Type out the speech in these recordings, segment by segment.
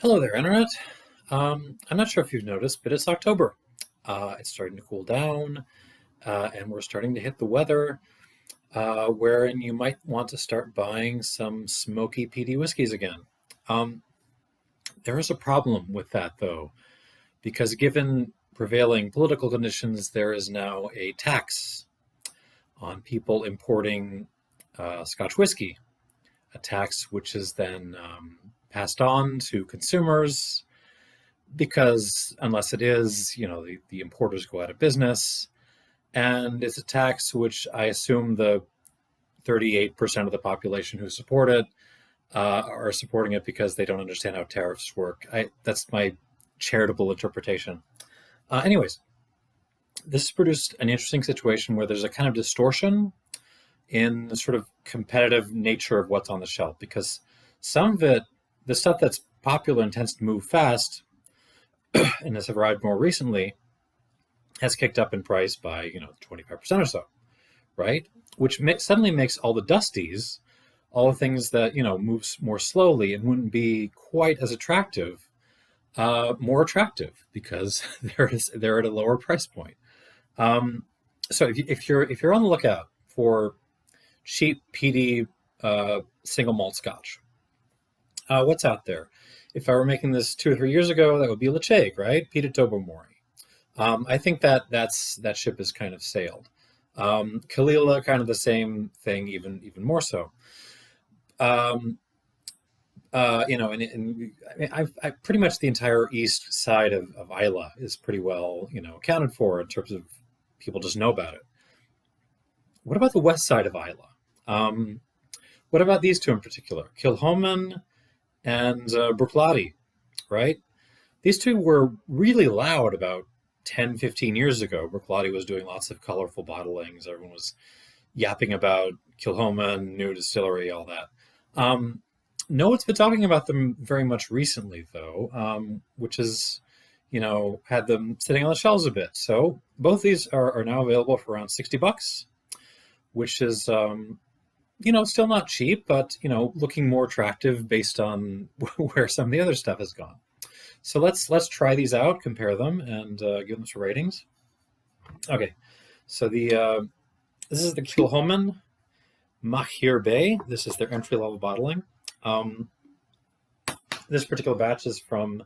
Hello there, Internet. I'm not sure if you've noticed, but it's October. It's starting to cool down, and we're starting to hit the weather wherein you might want to start buying some smoky peaty whiskeys again. Um, there is a problem with that, though, because given prevailing political conditions, there is now a tax on people importing Scotch whiskey, a tax which is then passed on to consumers because unless it is, the importers go out of business. And it's a tax which I assume the 38% of the population who support it are supporting it because they don't understand how tariffs work. That's my charitable interpretation. Anyways, this has produced an interesting situation where there's a kind of distortion in the sort of competitive nature of what's on the shelf because some of it, the stuff that's popular and tends to move fast and has arrived more recently, has kicked up in price by 25% or so, right? Which suddenly makes all the dusties, all the things that moves more slowly and wouldn't be quite as attractive, more attractive because they're at a lower price point. So if you're on the lookout for cheap peaty single malt Scotch, what's out there? If I were making this 2 or 3 years ago, that would be Lacheg, right? Peaty Tobermory. I think that ship has kind of sailed. Kalila, kind of the same thing, even more so. And I pretty much the entire east side of Islay is pretty well, accounted for in terms of people just know about it. What about the west side of Islay? What about these two in particular? Kilchoman and Bruichladdich, right? These two were really loud about 10, 15 years ago. Bruichladdich was doing lots of colorful bottlings. Everyone was yapping about Kilchoman, new distillery, all that. No one's been talking about them very much recently, though, which is, had them sitting on the shelves a bit. So both these are now available for around $60, which is, still not cheap, but, looking more attractive based on where some of the other stuff has gone. So let's try these out, compare them, and give them some ratings. Okay, so this is the Kilchoman Machir Bay. This is their entry level bottling. This particular batch is from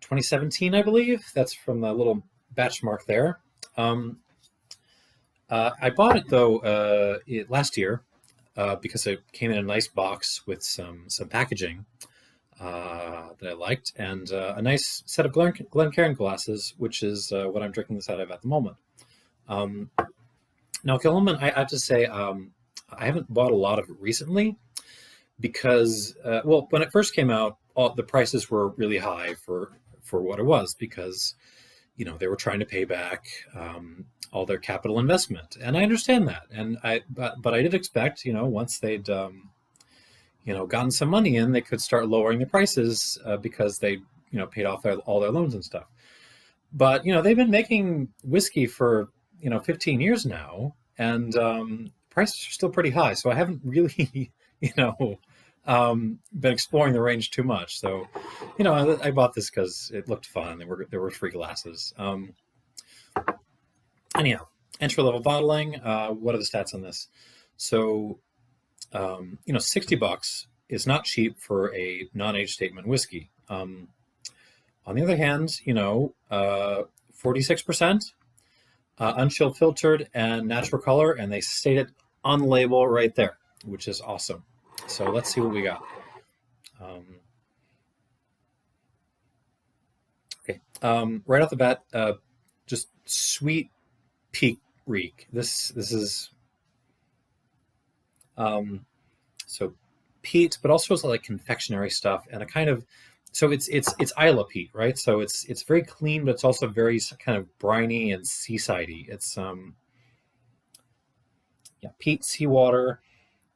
2017, I believe. That's from the little batch mark there. I bought it though last year because it came in a nice box with some packaging that I liked, and a nice set of Glencairn glasses, which is what I'm drinking this out of at the moment. Now, Kilchoman, I have to say, I haven't bought a lot of it recently because, when it first came out, the prices were really high for what it was because, they were trying to pay back all their capital investment, and I understand that. And but I did expect, once they'd gotten some money in, they could start lowering the prices because they, paid off all their loans and stuff. But they've been making whiskey for 15 years now, and prices are still pretty high. So I haven't really, been exploring the range too much. So, I bought this because it looked fun. There were free glasses. Anyhow, entry level bottling. What are the stats on this? So, $60 is not cheap for a non-age statement whiskey. On the other hand, 46% unchill filtered and natural color, and they state it on the label right there, which is awesome. So let's see what we got. Okay, right off the bat, just sweet peak reek. This is so peat, but also it's like confectionery stuff and a kind of, so it's Islay peat, right? So it's very clean, but it's also very kind of briny and seasidey. It's peat, seawater,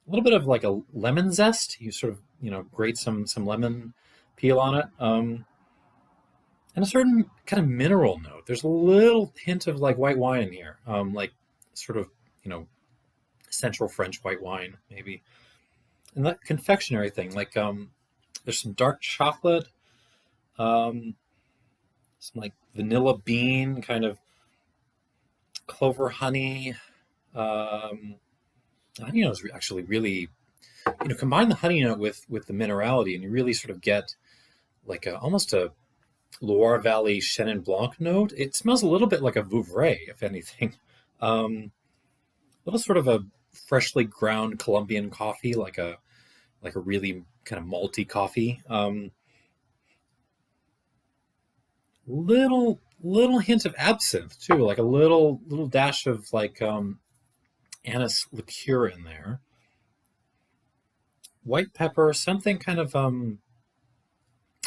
a little bit of like a lemon zest. You sort of grate some lemon peel on it, and a certain kind of mineral note. There's a little hint of like white wine in here, like sort of Central French white wine maybe, and that confectionery thing. Like there's some dark chocolate, Um, some like vanilla bean, kind of clover honey. Um, Honey note is actually really, combine the honey note with the minerality, and you really sort of get like almost a Loire Valley Chenin Blanc note. It smells a little bit like a Vouvray, if anything. A little sort of a freshly ground Colombian coffee, like a really kind of malty coffee. Little hint of absinthe too, like a little dash of like anise liqueur in there. White pepper, something kind of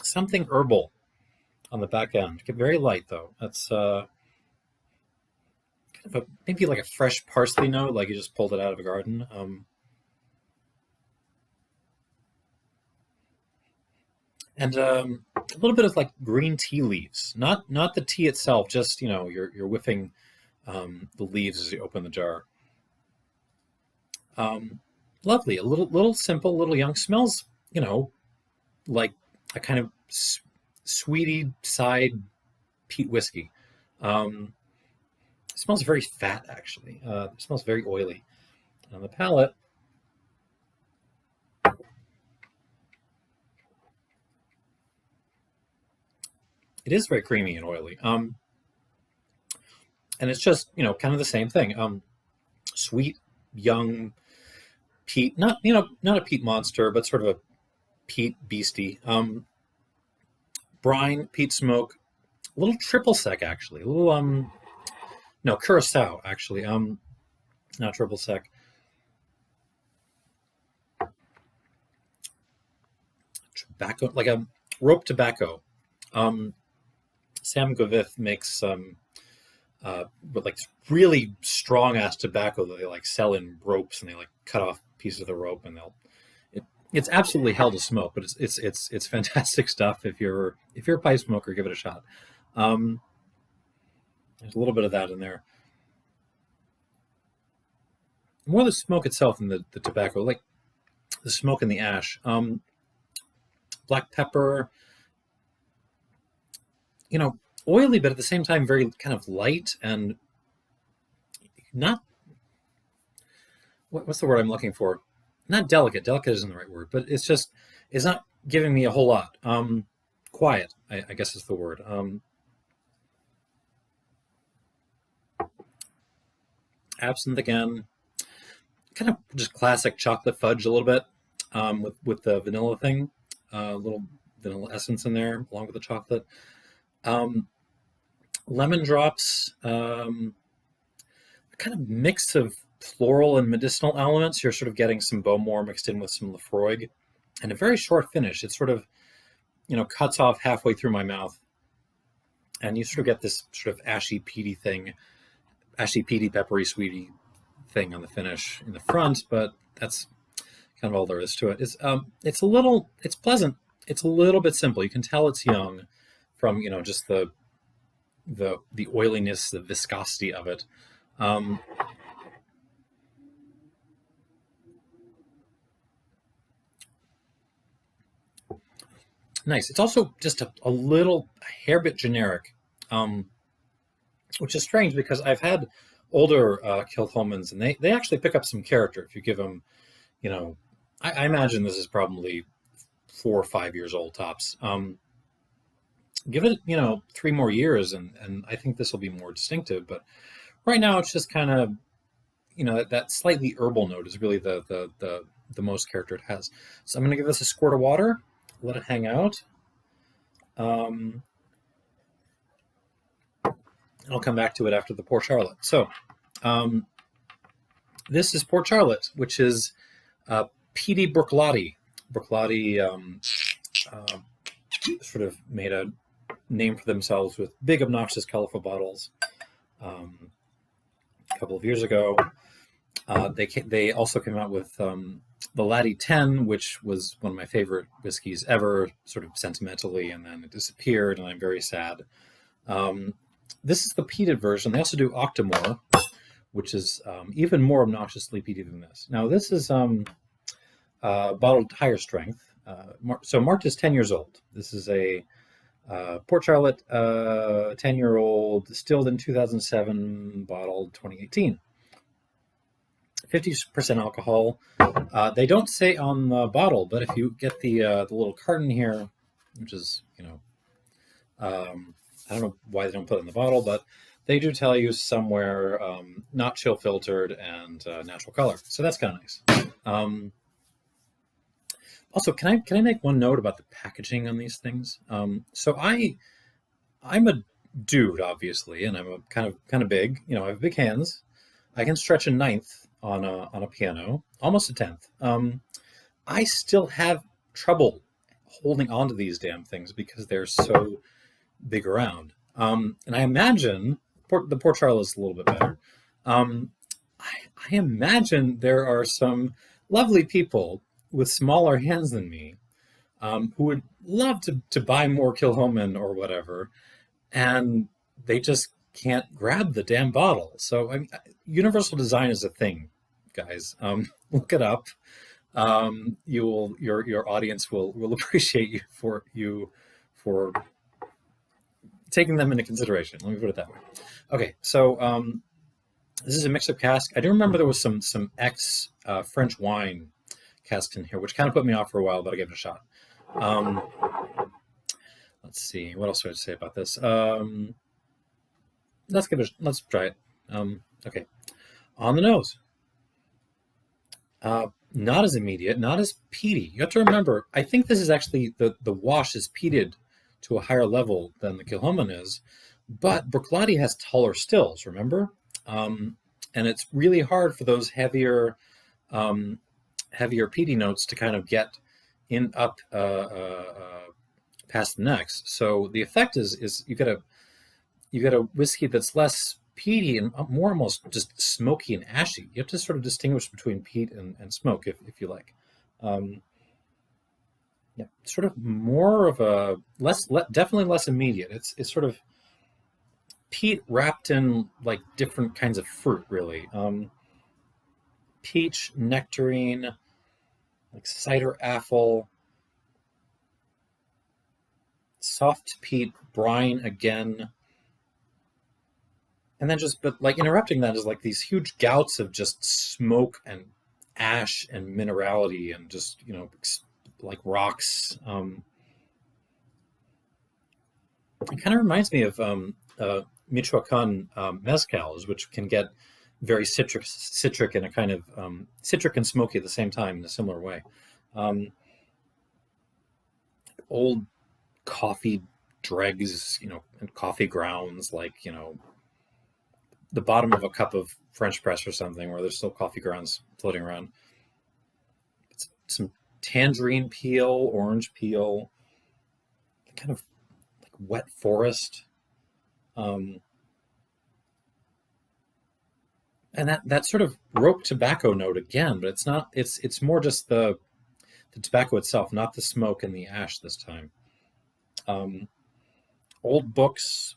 something herbal on the back end. Get very light though. That's kind of maybe like a fresh parsley note, like you just pulled it out of a garden. And a little bit of like green tea leaves, not the tea itself, just you're whiffing the leaves as you open the jar. Um, Lovely, a little simple, little young. Smells, like a kind of sweetie side peat whiskey. Um, it smells very fat, actually. It smells very oily. On the palate, it is very creamy and oily. And it's just kind of the same thing. Sweet, young peat, not a peat monster, but sort of a peat beastie. Brine, peat smoke, a little triple sec actually, a little no curacao actually, not triple sec. Tobacco, like a rope tobacco. Um, Sam Govith makes some, but like really strong ass tobacco that they like sell in ropes, and they like cut off pieces of the rope, and it's absolutely hell to smoke, but it's fantastic stuff. If you're a pipe smoker, give it a shot. Um, there's a little bit of that in there. More the smoke itself than the tobacco, like the smoke and the ash. Black pepper, you know, oily, but at the same time very kind of light and not what's the word I'm looking for? Not delicate. Delicate isn't the right word, but it's not giving me a whole lot. Quiet, I guess is the word. Absinthe again, kind of just classic chocolate fudge a little bit, with the vanilla thing, a little vanilla essence in there along with the chocolate. Um, Lemon drops, kind of mix of floral and medicinal elements. You're sort of getting some Bowmore mixed in with some Lafroig, and a very short finish. It sort of cuts off halfway through my mouth, and you sort of get this sort of ashy peaty thing, ashy peaty peppery sweetie thing on the finish in the front. But that's kind of all there is to it. It's pleasant. It's a little bit simple. You can tell it's young from just the oiliness, the viscosity of it. Um, Nice. It's also just a little a hair bit generic, um, which is strange because I've had older Kilchomans, and they actually pick up some character if you give them, you know, I imagine this is probably 4 or 5 years old tops. Give it, 3 more years, and I think this will be more distinctive. But right now, it's just kind of, that slightly herbal note is really the most character it has. So I'm going to give this a squirt of water, let it hang out. Um, I'll come back to it after the Port Charlotte. So um, this is Port Charlotte, which is peaty Bruichladdich. Bruichladdich uh, sort of made a name for themselves with big, obnoxious, colorful bottles. A couple of years ago, they also came out with the Laddie 10, which was one of my favorite whiskeys ever, sort of sentimentally, and then it disappeared, and I'm very sad. Um, this is the peated version. They also do Octomore, which is even more obnoxiously peaty than this. Now, this is bottled higher strength. So marked as 10 years old. This is a Port Charlotte, 10-year-old, distilled in 2007, bottled 2018. 50% alcohol. They don't say on the bottle, but if you get the little carton here, which is, I don't know why they don't put it in the bottle, but they do tell you somewhere not chill filtered and natural color. So that's kind of nice. Also, can I make one note about the packaging on these things? So I'm a dude, obviously, and I'm a kind of big. I have big hands. I can stretch a ninth on a piano, almost a tenth. I still have trouble holding onto these damn things because they're so big around. And I imagine the Port Charlotte is a little bit better. Um, I imagine there are some lovely people with smaller hands than me who would love to buy more Kilchoman or whatever, and they just can't grab the damn bottle. So universal design is a thing, guys. Look it up. Your audience will appreciate you for taking them into consideration. Let me put it that way. Okay, so this is a mix-up cask. I do remember there was some ex French wine cask in here, which kind of put me off for a while, but I gave it a shot. Let's see, what else do I have to say about this? Let's try it. Okay, on the nose. Not as immediate, not as peaty. You have to remember, I think this is actually the wash is peated to a higher level than the Kilchoman is, but Bruichladdich has taller stills, remember? And it's really hard for those heavier peaty notes to kind of get in up past the necks. So the effect is you get a whiskey that's less peaty and more almost just smoky and ashy. You have to sort of distinguish between peat and smoke if you like. Yeah, sort of more of a definitely less immediate. It's sort of peat wrapped in like different kinds of fruit, really. Peach, nectarine, like cider apple, soft peat, brine again. And then but like interrupting that is like these huge gouts of just smoke and ash and minerality and just, like rocks. It kind of reminds me of Michoacan mezcals, which can get very citric in a kind of citric and smoky at the same time in a similar way. Old coffee dregs, and coffee grounds, like, the bottom of a cup of French press or something where there's still coffee grounds floating around. It's some tangerine peel, orange peel, kind of like wet forest. And that sort of rope tobacco note again, but it's not. It's more just the tobacco itself, not the smoke and the ash this time. Old books,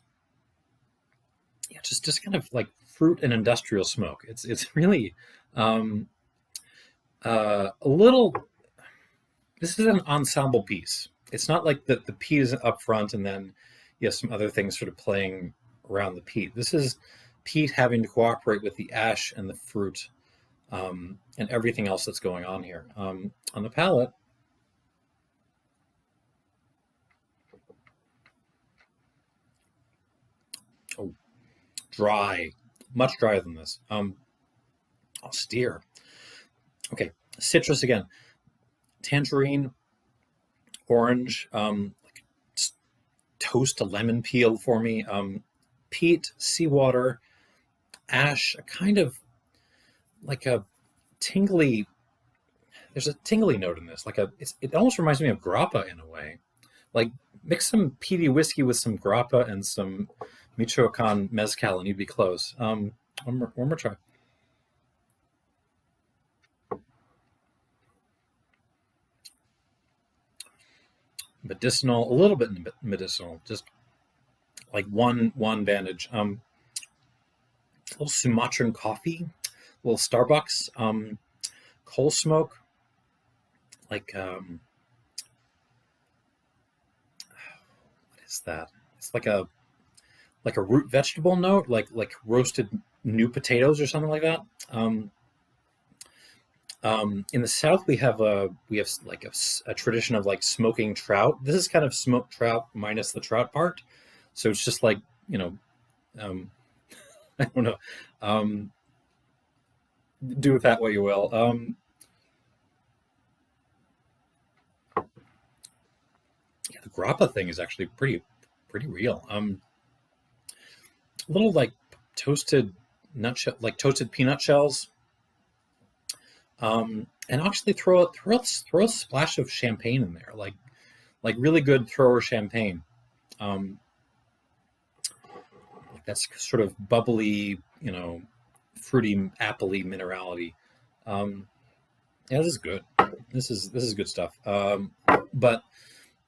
yeah, just kind of like fruit and industrial smoke. It's really a little. This is an ensemble piece. It's not like the peat is up front and then you have some other things sort of playing around the peat. This is peat having to cooperate with the ash and the fruit and everything else that's going on here. On the palate, dry, much drier than this. Austere. Okay, citrus again. Tangerine, orange, like toast a lemon peel for me. Peat, seawater, ash, a kind of like a tingly. There's a tingly note in this. It almost reminds me of grappa in a way. Like mix some peaty whiskey with some grappa and some Michoacan mezcal, and you'd be close. One more try. Medicinal, a little bit medicinal, just like one vantage. A little Sumatran coffee, a little Starbucks, coal smoke, like what is that? It's like a root vegetable note, like roasted new potatoes or something like that. In the South, we have like a tradition of like smoking trout. This is kind of smoked trout minus the trout part, so it's just like, you know, um, I don't know. Um, do with that what you will. Yeah, the grappa thing is actually pretty real. Little like toasted like toasted peanut shells. And actually throw a splash of champagne in there, like really good thrower champagne. Um, that's sort of bubbly, you know, fruity, appley minerality. Um, yeah, this is good. This is good stuff. But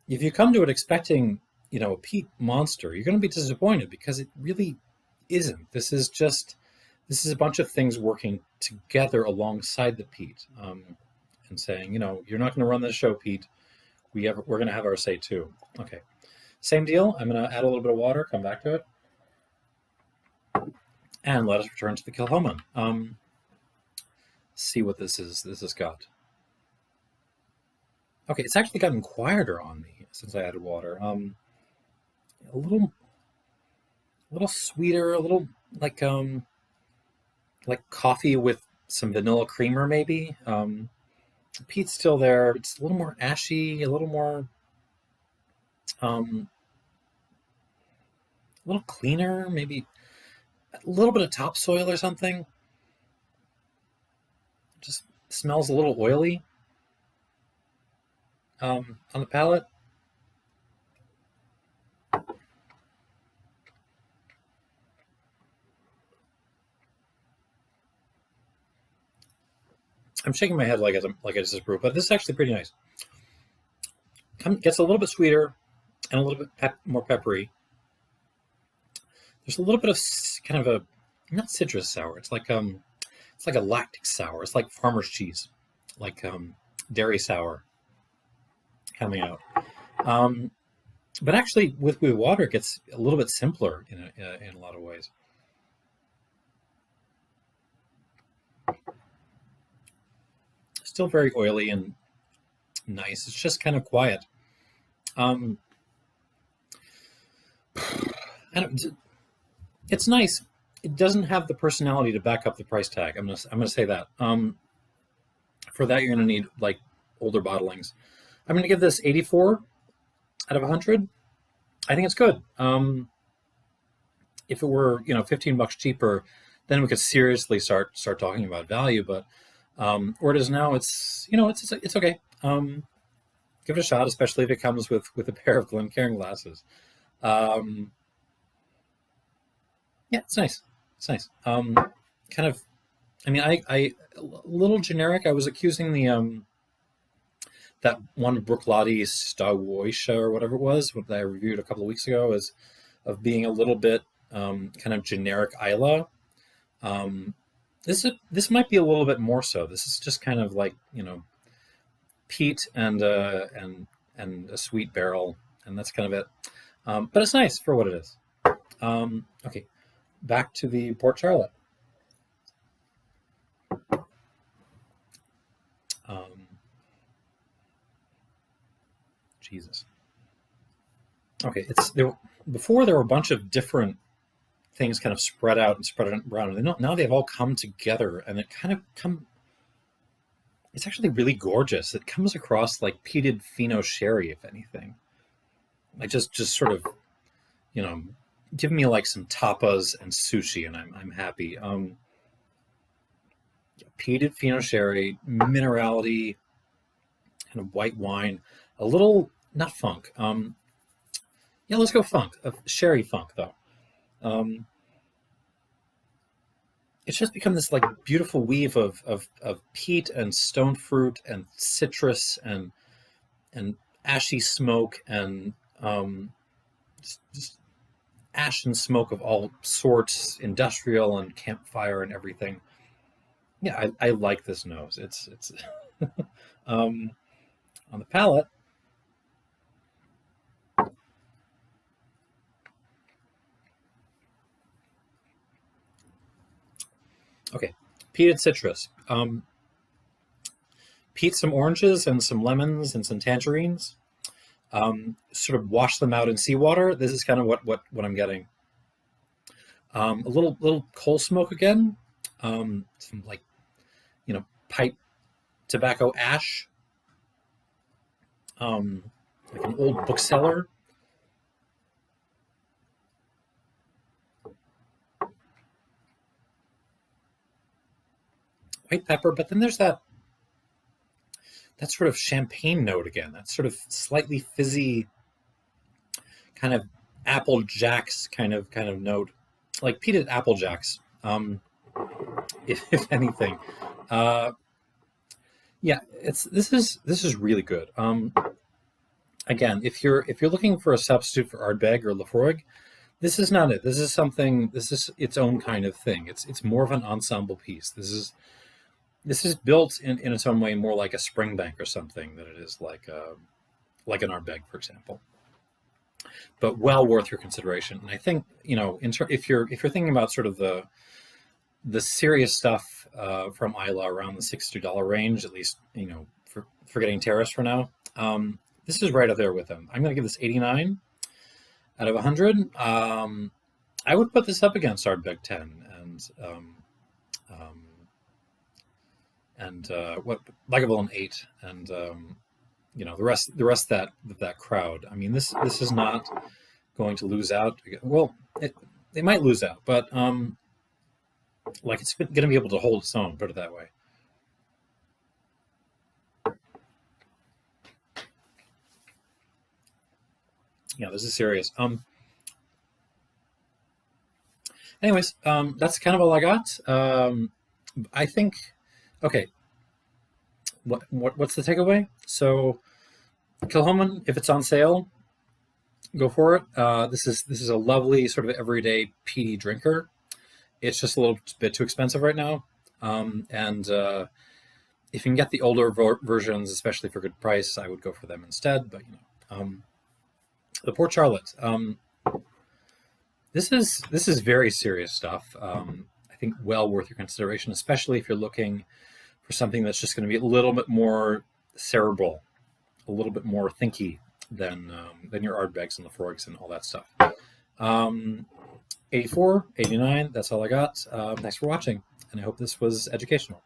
if you come to it expecting, you know, a peat monster, you're going to be disappointed because it really isn't. This is a bunch of things working together alongside the peat, and saying, you know, you're not going to run this show, Pete. We're going to have our say too. Okay, same deal. I'm going to add a little bit of water. Come back to it, and let us return to the Kilchoman. See what this is. This has got. Okay, it's actually gotten quieter on me since I added water. A little sweeter, a little like um, like coffee with some vanilla creamer, maybe. The peat's still there. It's a little more ashy, um, a little cleaner, maybe a little bit of topsoil or something. Just smells a little oily, on the palate. I'm shaking my head like I just brewed, but this is actually pretty nice. Gets a little bit sweeter and a little bit more peppery. There's a little bit of kind of a not citrus sour. It's like a lactic sour. It's like farmer's cheese, like dairy sour coming out. Um, but actually, with water, it gets a little bit simpler in a lot of ways. Still very oily and nice. It's just kind of quiet. Um, I don't, it's nice. It doesn't have the personality to back up the price tag. I'm gonna say that. For that, you're gonna need like older bottlings. I'm gonna give this 84 out of 100. I think it's good. If it were, you know, $15 cheaper, then we could seriously start talking about value. But where it is now, it's, you know, it's okay. Give it a shot, especially if it comes with a pair of Glencairn glasses. Um, yeah, it's nice. It's nice. Kind of. I mean, I a little generic. I was accusing the that one Bruichladdich Stawisha or whatever it was that I reviewed a couple of weeks ago as of being a little bit kind of generic Islay. Um, this might be a little bit more so. This is just kind of like, you know, peat and a sweet barrel, and that's kind of it. But it's nice for what it is. Okay, back to the Port Charlotte. Um, Jesus. Okay, it's there. Before there were a bunch of different things kind of spread out and spread around. And now they've all come together, and it kind of come. It's actually really gorgeous. It comes across like peated Fino sherry, if anything. Like just sort of, you know, give me like some tapas and sushi, and I'm happy. Peated Fino sherry, minerality, kind of white wine, a little not funk. Yeah, let's go funk. Sherry funk though. Um, it's just become this like beautiful weave of peat and stone fruit and citrus and ashy smoke and just ash and smoke of all sorts, industrial and campfire and everything. Yeah, I like this nose. It's um, on the palate. Okay, peated citrus. Peat some oranges and some lemons and some tangerines. Sort of wash them out in seawater. This is kind of what I'm getting. A little coal smoke again. Some like pipe tobacco ash. Like an old bookseller. White pepper, but then there's that sort of champagne note again. That sort of slightly fizzy kind of apple jacks kind of note, like peated apple jacks. If anything, yeah, this is really good. Again, if you're looking for a substitute for Ardbeg or Laphroaig, this is not it. This is something. This is its own kind of thing. It's more of an ensemble piece. This is built in its own way more like a Springbank or something than it is like an Ardbeg, for example. But well worth your consideration. And I think if you're thinking about sort of the serious stuff from Islay around the $60 range, at least for getting Terrace for now. This is right up there with them. I'm going to give this 89 out of 100. I would put this up against Ardbeg 10 and what Lagavulin 8 and the rest of that crowd. I mean, this is not going to lose out. Well, they might lose out, but it's going to be able to hold its own. Put it that way. Yeah, this is serious. Anyways, that's kind of all I got. I think. Okay. What's the takeaway? So, Kilchoman, if it's on sale, go for it. This is a lovely sort of everyday peaty drinker. It's just a little bit too expensive right now, and if you can get the older versions, especially for good price, I would go for them instead. But the Port Charlotte. This is very serious stuff. I think well worth your consideration, especially if you're looking for something that's just going to be a little bit more cerebral, a little bit more thinky than your Ardbegs and Laphroaigs and all that stuff. 84, 89, that's all I got. Thanks for watching, and I hope this was educational.